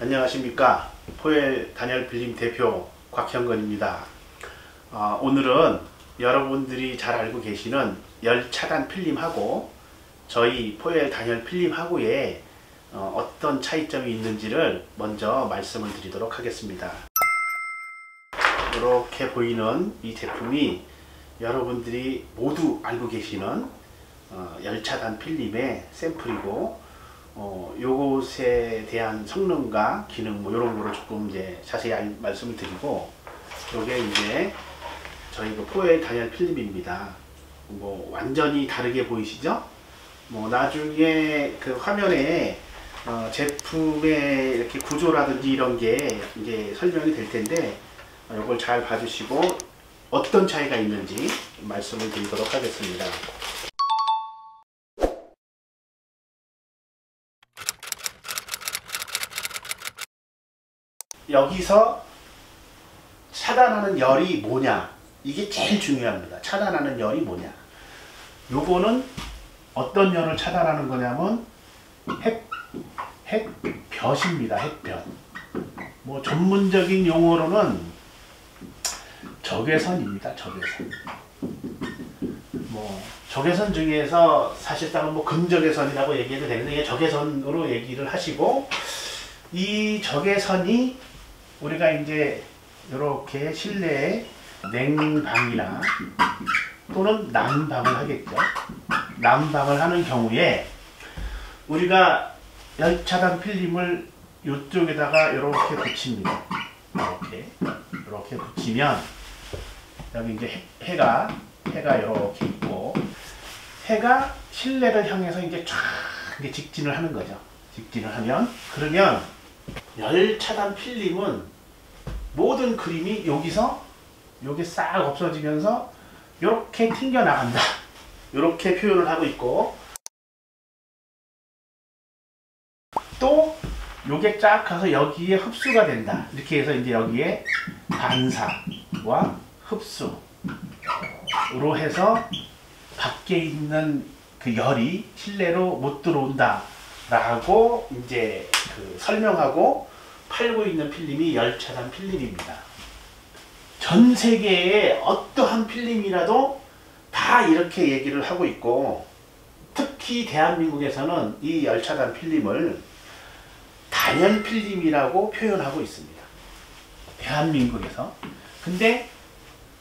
안녕하십니까. 포엘 단열 필름 대표 곽형건입니다. 오늘은 여러분들이 잘 알고 계시는 열 차단 필름하고 저희 포엘 단열 필름하고의 어떤 차이점이 있는지를 먼저 말씀을 드리도록 하겠습니다. 이렇게 보이는 이 제품이 여러분들이 모두 알고 계시는 열 차단 필름의 샘플이고, 요것에 대한 성능과 기능 이런 거를 조금 이제 자세히 말씀을 드리고, 요게 이제 저희 포엘 단열 필름입니다. 완전히 다르게 보이시죠? 나중에 그 화면에 제품의 이렇게 구조라든지 이런 게 이제 설명이 될 텐데, 요걸 잘 봐주시고 어떤 차이가 있는지 말씀을 드리도록 하겠습니다. 여기서 차단하는 열이 뭐냐, 이게 제일 중요합니다. 차단하는 열이 뭐냐, 요거는 어떤 열을 차단하는 거냐면 햇볕입니다. 햇볕. 전문적인 용어로는 적외선입니다. 적외선. 적외선 중에서 사실상은 극적외선이라고 얘기해도 되는데, 이게 적외선으로 얘기를 하시고, 이 적외선이 우리가 이제 이렇게 실내에 냉방이나 또는 난방을 하겠죠. 난방을 하는 경우에 우리가 열차단 필름을 이쪽에다가 이렇게 붙입니다. 이렇게 붙이면 여기 이제 해가 이렇게 있고, 해가 실내를 향해서 이제 쫙 직진을 하는 거죠. 직진을 하면, 그러면 열 차단 필름은 모든 그림이 여기서 요게 싹 없어지면서 이렇게 튕겨 나간다, 이렇게 표현을 하고 있고, 또 요게 쫙 가서 여기에 흡수가 된다, 이렇게 해서 이제 여기에 반사와 흡수로 해서 밖에 있는 그 열이 실내로 못 들어온다 라고 이제 설명하고 팔고 있는 필름이 열 차단 필름입니다. 전 세계의 어떠한 필름이라도 다 이렇게 얘기를 하고 있고, 특히 대한민국에서는 이 열 차단 필름을 단열 필름이라고 표현하고 있습니다. 대한민국에서. 근데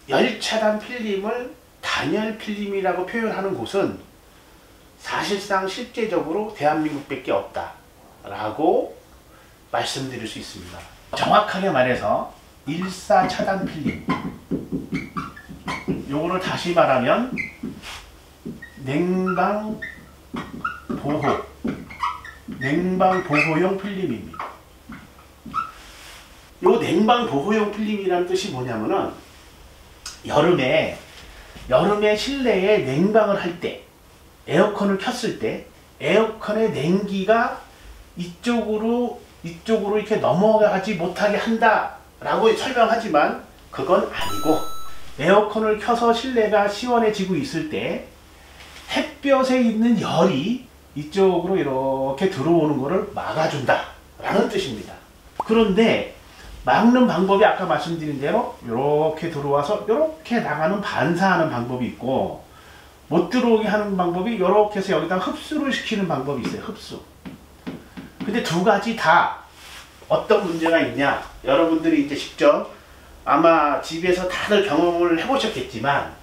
열 차단 필름을 단열 필름이라고 표현하는 곳은 사실상 실제적으로 대한민국밖에 없다 라고 말씀드릴 수 있습니다. 정확하게 말해서 일사 차단 필름, 요거를 다시 말하면 냉방 보호용 필름입니다. 요 냉방 보호용 필름이라는 뜻이 뭐냐면은, 여름에 실내에 냉방을 할 때, 에어컨을 켰을 때 에어컨의 냉기가 이쪽으로 이렇게 넘어가지 못하게 한다 라고 설명하지만 그건 아니고, 에어컨을 켜서 실내가 시원해지고 있을 때 햇볕에 있는 열이 이쪽으로 이렇게 들어오는 것을 막아준다 라는 뜻입니다. 그런데 막는 방법이 아까 말씀드린 대로 이렇게 들어와서 이렇게 나가는 반사하는 방법이 있고, 못 들어오게 하는 방법이 이렇게 해서 여기다 흡수를 시키는 방법이 있어요. 흡수. 근데 두 가지 다 어떤 문제가 있냐, 여러분들이 이제 직접 아마 집에서 다들 경험을 해보셨겠지만,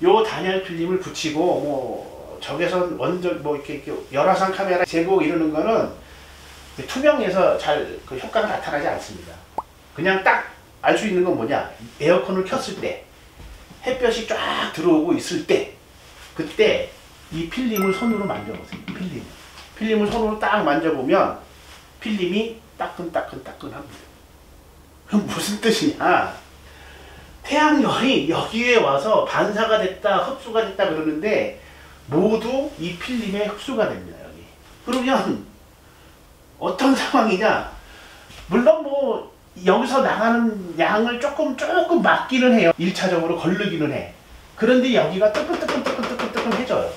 요 단열 필름을 붙이고 적외선 원전 이렇게 열화상 카메라 재고 이러는 거는 투명해서 잘 그 효과가 나타나지 않습니다. 그냥 딱 알 수 있는 건 뭐냐, 에어컨을 켰을 때 햇볕이 쫙 들어오고 있을 때, 그때 이 필름을 손으로 만져보세요. 필름을 손으로 딱 만져보면 필름이 따끈따끈합니다. 그럼 무슨 뜻이냐, 태양열이 여기에 와서 반사가 됐다, 흡수가 됐다 그러는데 모두 이 필름에 흡수가 됩니다. 여기. 그러면 어떤 상황이냐, 물론 여기서 나가는 양을 조금 막기는 해요. 1차적으로 걸르기는 해. 그런데 여기가 뜨끈뜨끈해져요.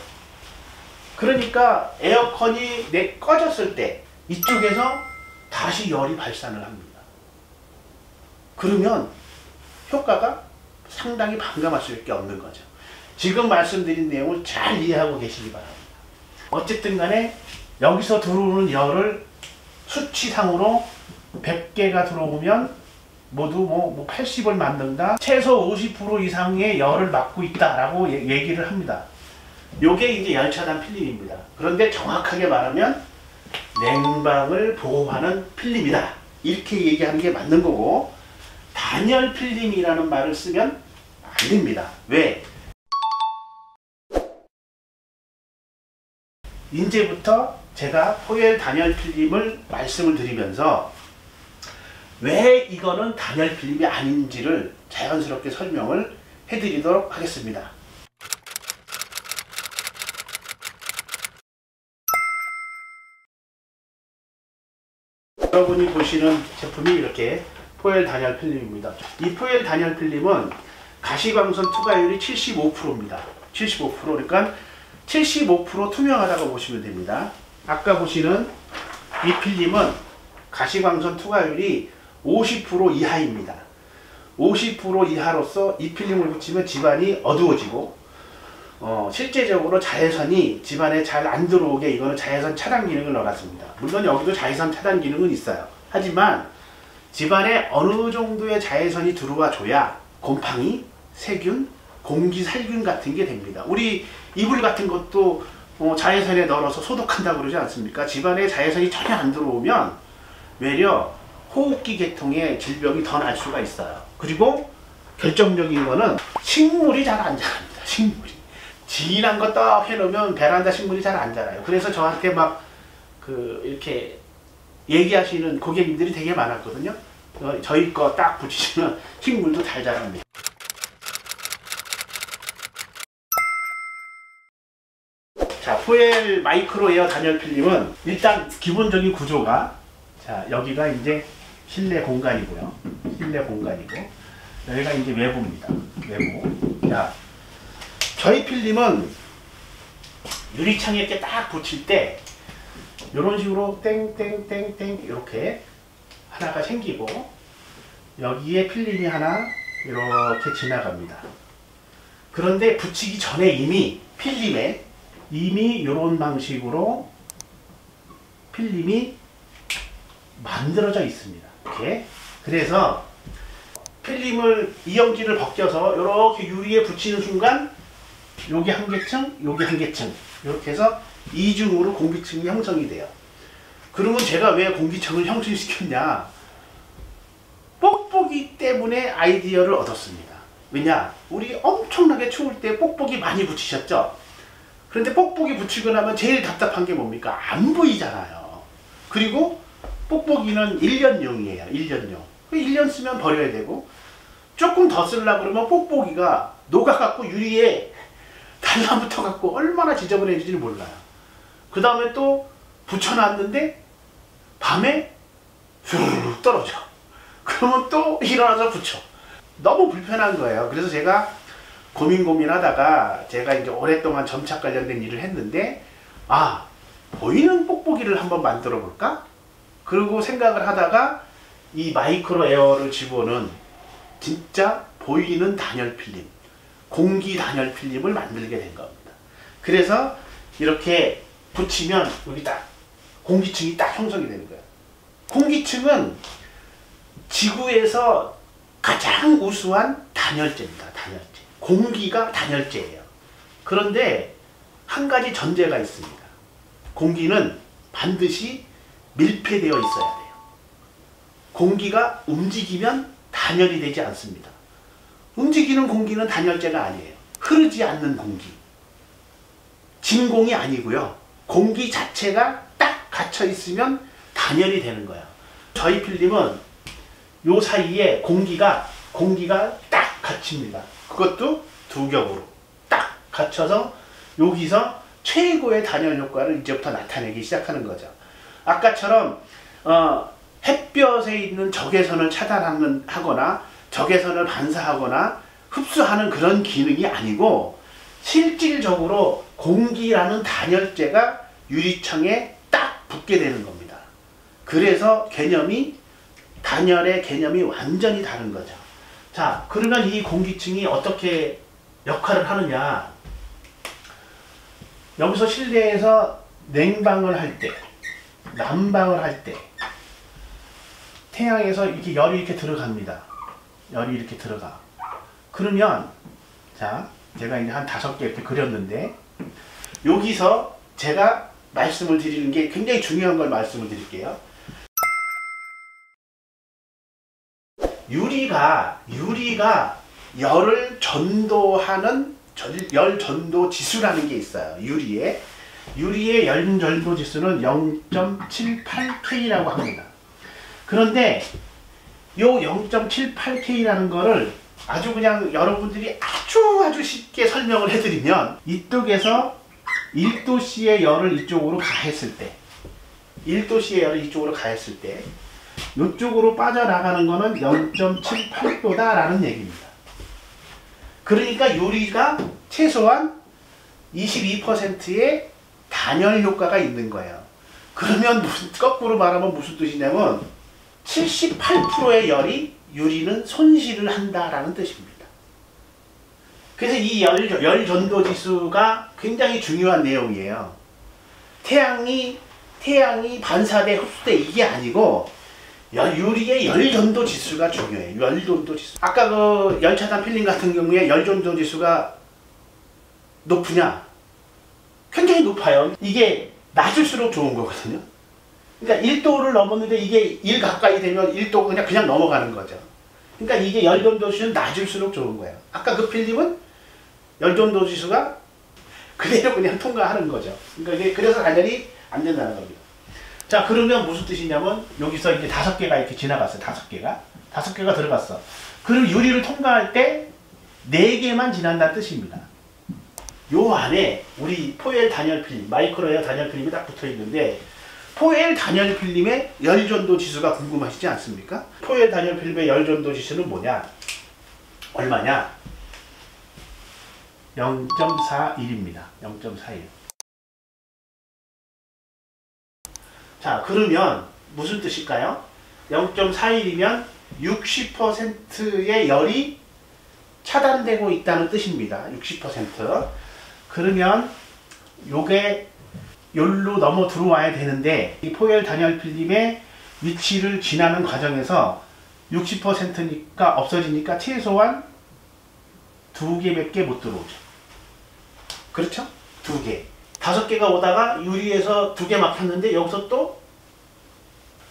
그러니까 에어컨이 꺼졌을 때 이쪽에서 다시 열이 발산을 합니다. 그러면 효과가 상당히 반감할 수밖에 없는 거죠. 지금 말씀드린 내용을 잘 이해하고 계시기 바랍니다. 어쨌든 간에 여기서 들어오는 열을 수치상으로 100개가 들어오면 모두 뭐 80을 맞는다. 최소 50% 이상의 열을 막고 있다라고 얘기를 합니다. 요게 이제 열차단 필름입니다. 그런데 정확하게 말하면 냉방을 보호하는 필름이다. 이렇게 얘기하는 게 맞는 거고, 단열 필름이라는 말을 쓰면 안 됩니다. 왜? 이제부터 제가 포엘 단열 필름을 말씀을 드리면서 왜 이거는 단열 필름이 아닌지를 자연스럽게 설명을 해드리도록 하겠습니다. 여러분이 보시는 제품이 이렇게 포엘 단열 필름입니다. 이 포엘 단열 필름은 가시광선 투과율이 75%입니다. 75%, 그러니까 75% 투명하다고 보시면 됩니다. 아까 보시는 이 필름은 가시광선 투과율이 50% 이하입니다. 50% 이하로서 이 필름을 붙이면 집안이 어두워지고 실제적으로 자외선이 집안에 잘 안 들어오게 이거는 자외선 차단 기능을 넣어놨습니다. 물론 여기도 자외선 차단 기능은 있어요. 하지만 집안에 어느 정도의 자외선이 들어와 줘야 곰팡이, 세균, 공기 살균 같은 게 됩니다. 우리 이불 같은 것도 자외선에 널어서 소독한다고 그러지 않습니까? 집안에 자외선이 전혀 안 들어오면 외려 호흡기 계통의 질병이 더 날 수가 있어요. 그리고 결정적인 거는 식물이 잘 안 자랍니다. 식물이. 진한 거 딱 해놓으면 베란다 식물이 잘 안 자라요. 그래서 저한테 막 이렇게 얘기하시는 고객님들이 되게 많았거든요. 저희 거 딱 붙이시면 식물도 잘 자랍니다. 자, 포엘 마이크로 에어 단열 필름은 일단 기본적인 구조가, 자, 여기가 이제 실내 공간이고요. 실내 공간이고, 여기가 이제 외부입니다. 외부. 자, 저희 필름은 유리창에 이렇게 딱 붙일 때 이런 식으로 땡땡땡땡 이렇게 하나가 생기고, 여기에 필름이 하나 이렇게 지나갑니다. 그런데 붙이기 전에 이미 필름에 이런 방식으로 필름이 만들어져 있습니다. 이렇게. 그래서 필름을 이영지를 벗겨서 이렇게 유리에 붙이는 순간 여기 한 개층, 여기 한 개층 이렇게 해서 이중으로 공기층이 형성이 돼요. 그러면 제가 왜 공기층을 형성시켰냐? 뽁뽁이 때문에 아이디어를 얻었습니다. 왜냐? 우리 엄청나게 추울 때 뽁뽁이 많이 붙이셨죠? 그런데 뽁뽁이 붙이고 나면 제일 답답한 게 뭡니까? 안 보이잖아요. 그리고 뽁뽁이는 1년용이에요. 1년용. 1년 쓰면 버려야 되고, 조금 더 쓰려고 그러면 뽁뽁이가 녹아갖고 유리에 달라붙어갖고 얼마나 지저분해질지 몰라요. 그 다음에 또 붙여놨는데 밤에 휘르르 떨어져. 그러면 또 일어나서 붙여. 너무 불편한 거예요. 그래서 제가 고민하다가 제가 이제 오랫동안 점착 관련된 일을 했는데, 보이는 뽁뽁이를 한번 만들어 볼까? 그리고 생각을 하다가 이 마이크로 에어를 집어넣은 진짜 보이는 단열 필름, 공기 단열 필름을 만들게 된 겁니다. 그래서 이렇게 붙이면 여기 딱 공기층이 딱 형성이 되는 거예요. 공기층은 지구에서 가장 우수한 단열재입니다. 단열재. 공기가 단열재예요. 그런데 한 가지 전제가 있습니다. 공기는 반드시 밀폐되어 있어야 돼요. 공기가 움직이면 단열이 되지 않습니다. 움직이는 공기는 단열재가 아니에요. 흐르지 않는 공기. 진공이 아니고요. 공기 자체가 딱 갇혀 있으면 단열이 되는 거예요. 저희 필름은 요 사이에 공기가 딱 갇힙니다. 그것도 두 겹으로 딱 갇혀서 여기서 최고의 단열 효과를 이제부터 나타내기 시작하는 거죠. 아까처럼 햇볕에 있는 적외선을 차단하거나 적외선을 반사하거나 흡수하는 그런 기능이 아니고, 실질적으로 공기라는 단열재가 유리창에 딱 붙게 되는 겁니다. 그래서 단열의 개념이 완전히 다른 거죠. 자, 그러면 이 공기층이 어떻게 역할을 하느냐. 여기서 실내에서 냉방을 할 때, 난방을 할 때, 태양에서 이렇게 열이 이렇게 들어갑니다. 열이 이렇게 들어가. 그러면, 자, 제가 이제 한 5개 이렇게 그렸는데, 여기서 제가 말씀을 드리는 게 굉장히 중요한 걸 말씀을 드릴게요. 유리가 열을 전도하는 열 전도 지수라는 게 있어요. 유리의 열 전도 지수는 0.78K라고 합니다. 그런데 요 0.78K라는 거를 아주 그냥 여러분들이 아주 쉽게 설명을 해드리면, 이쪽에서 1도씨의 열을 이쪽으로 가했을 때, 1도씨의 열을 이쪽으로 가했을 때, 이쪽으로 빠져나가는 거는 0.78도다라는 얘기입니다. 그러니까 유리가 최소한 22%의 단열 효과가 있는 거예요. 그러면 거꾸로 말하면 무슨 뜻이냐면 78%의 열이 유리는 손실을 한다라는 뜻입니다. 그래서 이 열 전도 지수가 굉장히 중요한 내용이에요. 태양이 반사돼 흡수돼 이게 아니고 유리의 열 전도 지수가 중요해요. 열 전도 지수. 아까 그 열차단 필름 같은 경우에 열 전도 지수가 높으냐? 굉장히 높아요. 이게 낮을수록 좋은 거거든요. 그러니까 1도를 넘었는데 이게 1 가까이 되면 1도가 그냥 넘어가는 거죠. 그러니까 이게 열 전도 지수는 낮을수록 좋은 거예요. 아까 그 필름은 열 전도 지수가 그대로 그냥 통과하는 거죠. 그러니까 그래서 단열이 안 된다는 겁니다. 자, 그러면 무슨 뜻이냐면 여기서 이제 5개가 이렇게 지나갔어요. 5개가 들어갔어. 그럼 유리를 통과할 때 4개만 지난다는 뜻입니다. 요 안에 우리 포엘 단열 필름, 마이크로 에어 단열 필름이 딱 붙어 있는데, 포엘 단열 필름의 열 전도 지수가 궁금하시지 않습니까? 포엘 단열 필름의 열 전도 지수는 뭐냐? 얼마냐? 0.41입니다. 0.41. 자, 그러면 무슨 뜻일까요? 0.41이면 60%의 열이 차단되고 있다는 뜻입니다. 60%. 그러면 요게 열로 넘어 들어와야 되는데, 이 포엘 단열 필름의 위치를 지나는 과정에서 60%니까 없어지니까 최소한 2개밖에 못 들어오죠. 그렇죠? 2개. 5개가 오다가 유리에서 2개 막혔는데 여기서 또,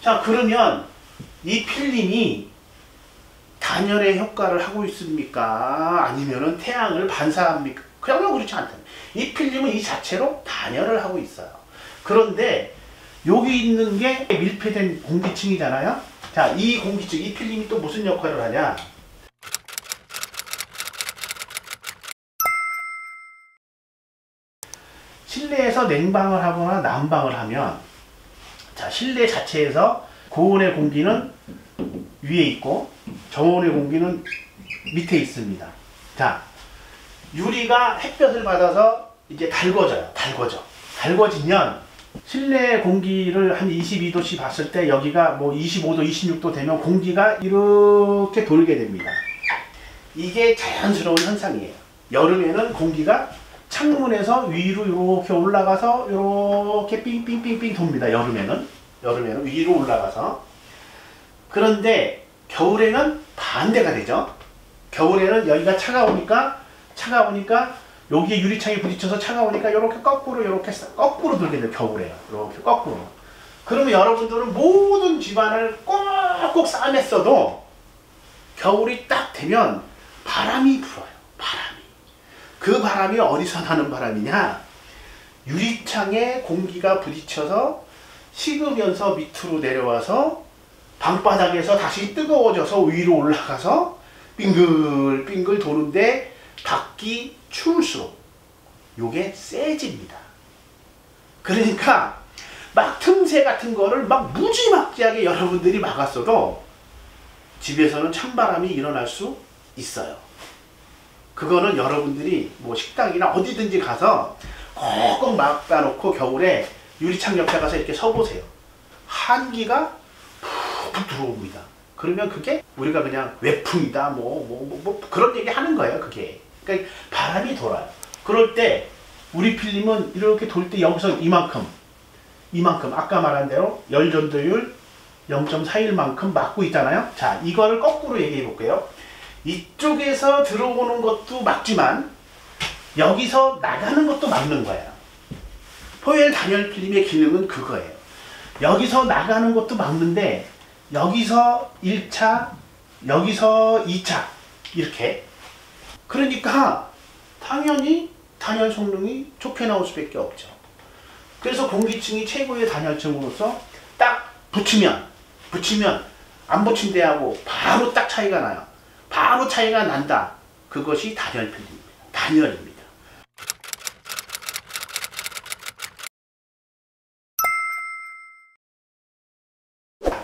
자, 그러면 이 필름이 단열의 효과를 하고 있습니까? 아니면은 태양을 반사합니까? 그냥 그렇지 않다. 이 필름은 이 자체로 단열을 하고 있어요. 그런데 여기 있는 게 밀폐된 공기층이잖아요. 자, 이 공기층, 이 필름이 또 무슨 역할을 하냐? 실내에서 냉방을 하거나 난방을 하면, 자, 실내 자체에서 고온의 공기는 위에 있고 저온의 공기는 밑에 있습니다. 자, 유리가 햇볕을 받아서 이제 달궈지면 실내 공기를 한 22도씨 봤을 때 여기가 뭐 25도, 26도 되면 공기가 이렇게 돌게 됩니다. 이게 자연스러운 현상이에요. 여름에는 공기가 창문에서 위로 이렇게 올라가서 이렇게 삥삥삥삥 돕니다. 여름에는 위로 올라가서. 그런데 겨울에는 반대가 되죠. 겨울에는 여기가 차가우니까 여기에 유리창에 부딪혀서 차가우니까 이렇게 거꾸로 돌게 돼요. 겨울에 이렇게 거꾸로. 그러면 여러분들은 모든 집안을 꼭꼭 싸맸어도 겨울이 딱 되면 바람이 불어요. 그 바람이 어디서 나는 바람이냐? 유리창에 공기가 부딪혀서 식으면서 밑으로 내려와서 방바닥에서 다시 뜨거워져서 위로 올라가서 빙글빙글 도는데 밖이 추울수록 요게 세집니다. 그러니까 막 틈새 같은 거를 막 무지막지하게 여러분들이 막았어도 집에서는 찬바람이 일어날 수 있어요. 그거는 여러분들이 뭐 식당이나 어디든지 가서 꼭꼭 막아놓고 겨울에 유리창 옆에 가서 이렇게 서보세요. 한기가 푹 들어옵니다. 그러면 그게 우리가 그냥 외풍이다 뭐 그런 얘기 하는 거예요. 그게 그러니까 바람이 돌아요. 그럴 때 우리 필름은 이렇게 돌 때 여기서 이만큼 아까 말한 대로 열 전도율 0.41만큼 막고 있잖아요. 자, 이거를 거꾸로 얘기해 볼게요. 이쪽에서 들어오는 것도 막지만 여기서 나가는 것도 막는 거예요. 포엘 단열 필름의 기능은 그거예요. 여기서 나가는 것도 막는데 여기서 1차, 여기서 2차 이렇게. 그러니까 당연히 단열 성능이 좋게 나올 수밖에 없죠. 그래서 공기층이 최고의 단열층으로서 딱 붙이면 안 붙인 데하고 바로 딱 차이가 나요. 바로 차이가 난다. 그것이 단열 필름입니다. 단열입니다.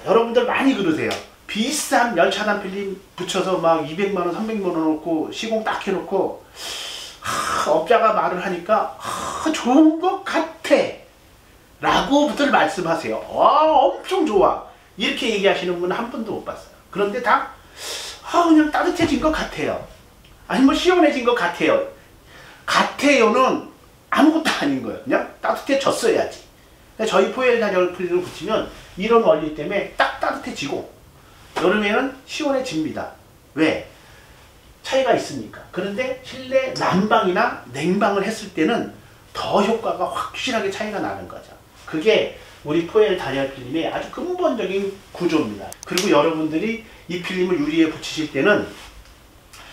여러분들 많이 그러세요. 비싼 열차단 필름 붙여서 막 200만원, 300만원 놓고 시공 딱 해놓고 업자가 말을 하니까 좋은 것 같아 라고부터 말씀하세요. 엄청 좋아 이렇게 얘기하시는 분은 한 분도 못 봤어요. 그런데 다 그냥 따뜻해진 것 같아요. 아니 뭐 시원해진 것 같아요. 같아요는 아무것도 아닌 거예요. 그냥 따뜻해졌어야지. 저희 포엘 단열 필름을 붙이면 이런 원리 때문에 딱 따뜻해지고 여름에는 시원해집니다. 왜? 차이가 있으니까. 그런데 실내 난방이나 냉방을 했을 때는 더 효과가 확실하게 차이가 나는 거죠. 그게 우리 포엘 단열 필름의 아주 근본적인 구조입니다. 그리고 여러분들이 이 필름을 유리에 붙이실 때는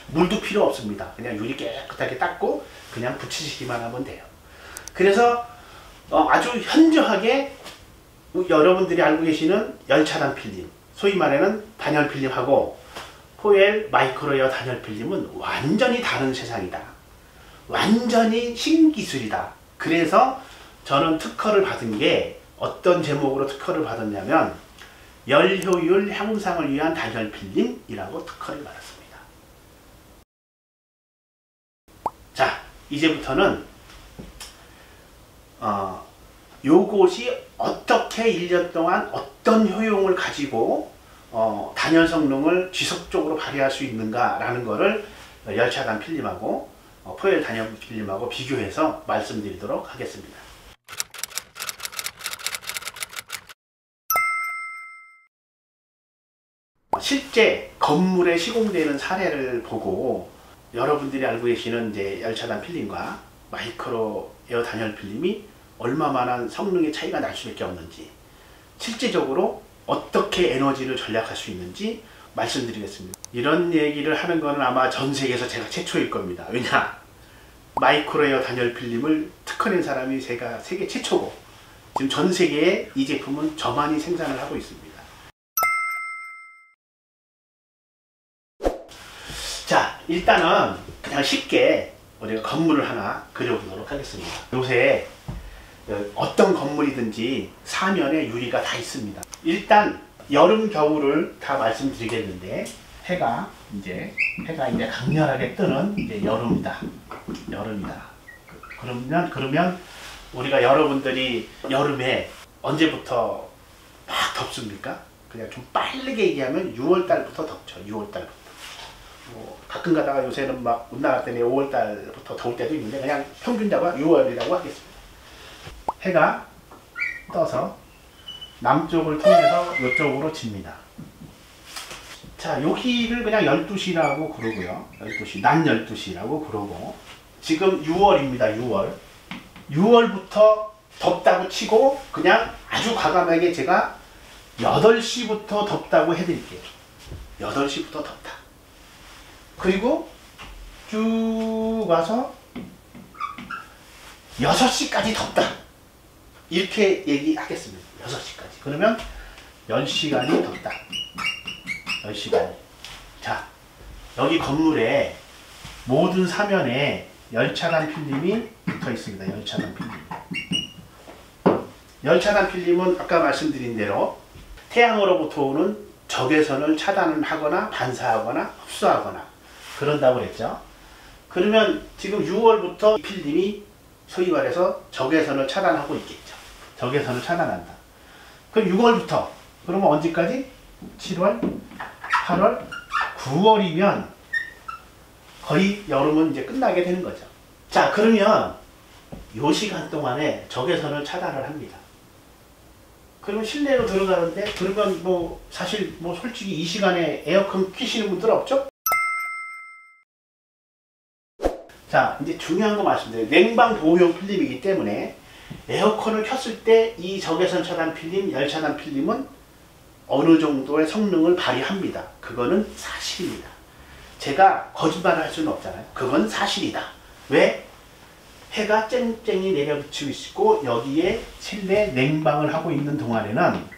물도 필요 없습니다. 그냥 유리 깨끗하게 닦고 그냥 붙이시기만 하면 돼요. 그래서 아주 현저하게 여러분들이 알고 계시는 열차단 필름, 소위 말하는 단열 필름하고 포엘 마이크로에어 단열 필름은 완전히 다른 세상이다. 완전히 신기술이다. 그래서 저는 특허를 받은 게 어떤 제목으로 특허를 받았냐면 열 효율 향상을 위한 단열 필름이라고 특허를 받았습니다. 자, 이제부터는 요것이 어떻게 1년 동안 어떤 효용을 가지고 단열 성능을 지속적으로 발휘할 수 있는가라는 것을 열차단 필름하고 포엘 단열 필름하고 비교해서 말씀드리도록 하겠습니다. 실제 건물에 시공되는 사례를 보고 여러분들이 알고 계시는 이제 열차단 필름과 마이크로 에어 단열 필름이 얼마만한 성능의 차이가 날 수밖에 없는지, 실제적으로 어떻게 에너지를 절약할 수 있는지 말씀드리겠습니다. 이런 얘기를 하는 거는 아마 전 세계에서 제가 최초일 겁니다. 왜냐? 마이크로 에어 단열 필름을 특허낸 사람이 제가 세계 최초고 지금 전 세계에 이 제품은 저만이 생산을 하고 있습니다. 자, 일단은 그냥 쉽게 우리가 건물을 하나 그려보도록 하겠습니다. 요새 어떤 건물이든지 사면에 유리가 다 있습니다. 일단 여름 겨울을 다 말씀드리겠는데 해가 이제 강렬하게 뜨는 이제 여름이다. 그러면 우리가 여러분들이 여름에 언제부터 막 덥습니까? 그냥 좀 빠르게 얘기하면 6월 달부터 덥죠. 6월 달부터. 가끔 가다가 요새는 막 온난화 때문에 5월 달부터 더울 때도 있는데 그냥 평균 잡아 6월이라고 하겠습니다. 해가 떠서 남쪽을 통해서 이쪽으로 집니다. 자, 여기를 그냥 12시라고 그러고요. 12시, 낮 12시라고 그러고 지금 6월입니다. 6월부터 덥다고 치고 그냥 아주 과감하게 제가 8시부터 덥다고 해드릴게요. 8시부터 덥다. 그리고 쭉 와서 6시까지 덥다. 이렇게 얘기하겠습니다. 6시까지. 그러면 10시간이 덥다. 10시간이. 자, 여기 건물에 모든 사면에 열차단 필름이 붙어 있습니다. 열차단 필름. 열차단 필름은 아까 말씀드린 대로 태양으로부터 오는 적외선을 차단을 하거나 반사하거나 흡수하거나 그런다고 그랬죠. 그러면 지금 6월부터 필름이 소위 말해서 적외선을 차단하고 있겠죠. 적외선을 차단한다. 그럼 6월부터 그러면 언제까지? 7월, 8월, 9월이면 거의 여름은 이제 끝나게 되는 거죠. 자, 그러면 요 시간 동안에 적외선을 차단을 합니다. 그러면 실내로 들어가는데, 그러면 뭐 사실 뭐 솔직히 이 시간에 에어컨 켜시는 분들 없죠? 자, 이제 중요한 거 말씀드려요. 냉방 보호용 필름이기 때문에 에어컨을 켰을 때 이 적외선 차단 필름, 열 차단 필름은 어느 정도의 성능을 발휘합니다. 그거는 사실입니다. 제가 거짓말을 할 수는 없잖아요. 그건 사실이다. 왜? 해가 쨍쨍이 내려비치고 있고 여기에 실내 냉방을 하고 있는 동안에는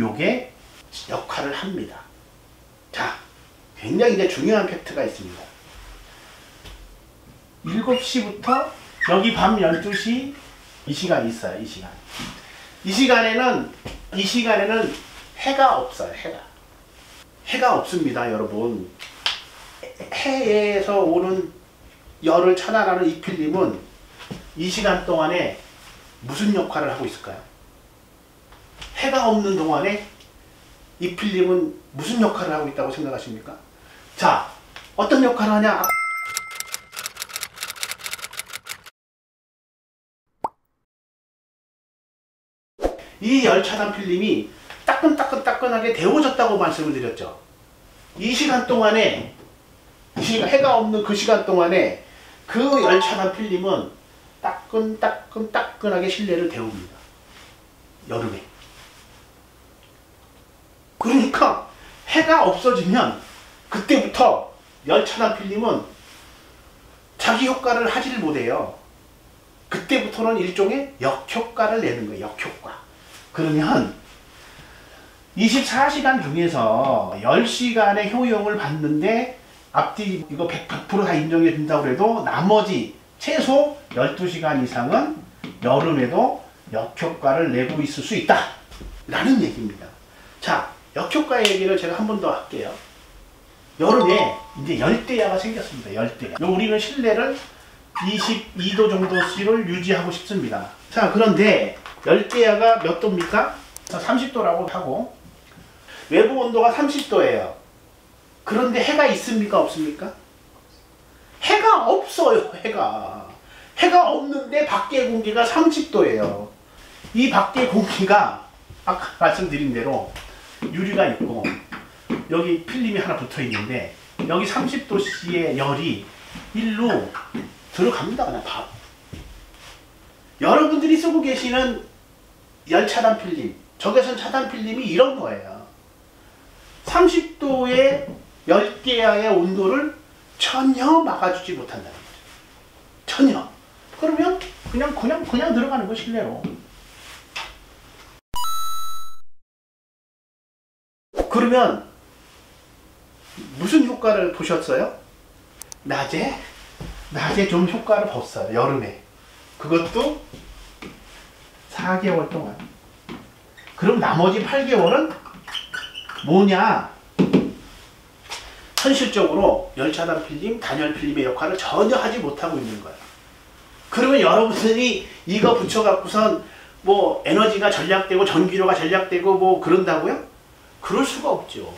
요게 역할을 합니다. 자, 굉장히 이제 중요한 팩트가 있습니다. 7시부터 여기 밤 12시 이 시간이 있어요. 이 시간에는 해가 없어요. 해가 없습니다, 여러분. 해에서 오는 열을 차단하는 이 필름은 이 시간 동안에 무슨 역할을 하고 있을까요? 해가 없는 동안에 이 필름은 무슨 역할을 하고 있다고 생각하십니까? 자, 어떤 역할을 하냐? 이 열 차단 필름이 따끈따끈하게 데워졌다고 말씀을 드렸죠. 이 시간 동안에, 해가 없는 그 시간 동안에 그 열 차단 필름은 따끈하게 실내를 데웁니다. 여름에. 그러니까 해가 없어지면 그때부터 열 차단 필름은 자기 효과를 하지를 못해요. 그때부터는 일종의 역효과를 내는 거예요. 역효과. 그러면 24시간 중에서 10시간의 효용을 받는데 앞뒤 이거 100% 다 인정해 준다고 해도 나머지 최소 12시간 이상은 여름에도 역효과를 내고 있을 수 있다 라는 얘기입니다. 자, 역효과 얘기를 제가 한 번 더 할게요. 여름에 이제 열대야가 생겼습니다. 열대야. 우리는 실내를 22도 정도씩을 유지하고 싶습니다. 자, 그런데 열대야가 몇 도입니까? 30도라고 하고 외부 온도가 30도예요. 그런데 해가 있습니까? 없습니까? 해가 없어요. 해가 없는데 밖의 공기가 30도예요. 이 밖의 공기가 아까 말씀드린 대로 유리가 있고 여기 필름이 하나 붙어 있는데 여기 30도씨의 열이 일로 들어갑니다. 그냥 밥. 여러분들이 쓰고 계시는 열 차단 필름, 적외선 차단 필름이 이런 거예요. 30도의 열대야의 온도를 전혀 막아주지 못한다는 거죠. 전혀. 그러면 그냥 들어가는 거 실내로. 그러면 무슨 효과를 보셨어요? 낮에 좀 효과를 봤어요. 여름에. 그것도 4개월 동안. 그럼 나머지 8개월은 뭐냐? 현실적으로 열차단 필름, 단열 필름의 역할을 전혀 하지 못하고 있는 거예요. 그러면 여러분들이 이거 붙여갖고선 뭐 에너지가 절약되고 전기료가 절약되고 뭐 그런다고요? 그럴 수가 없죠.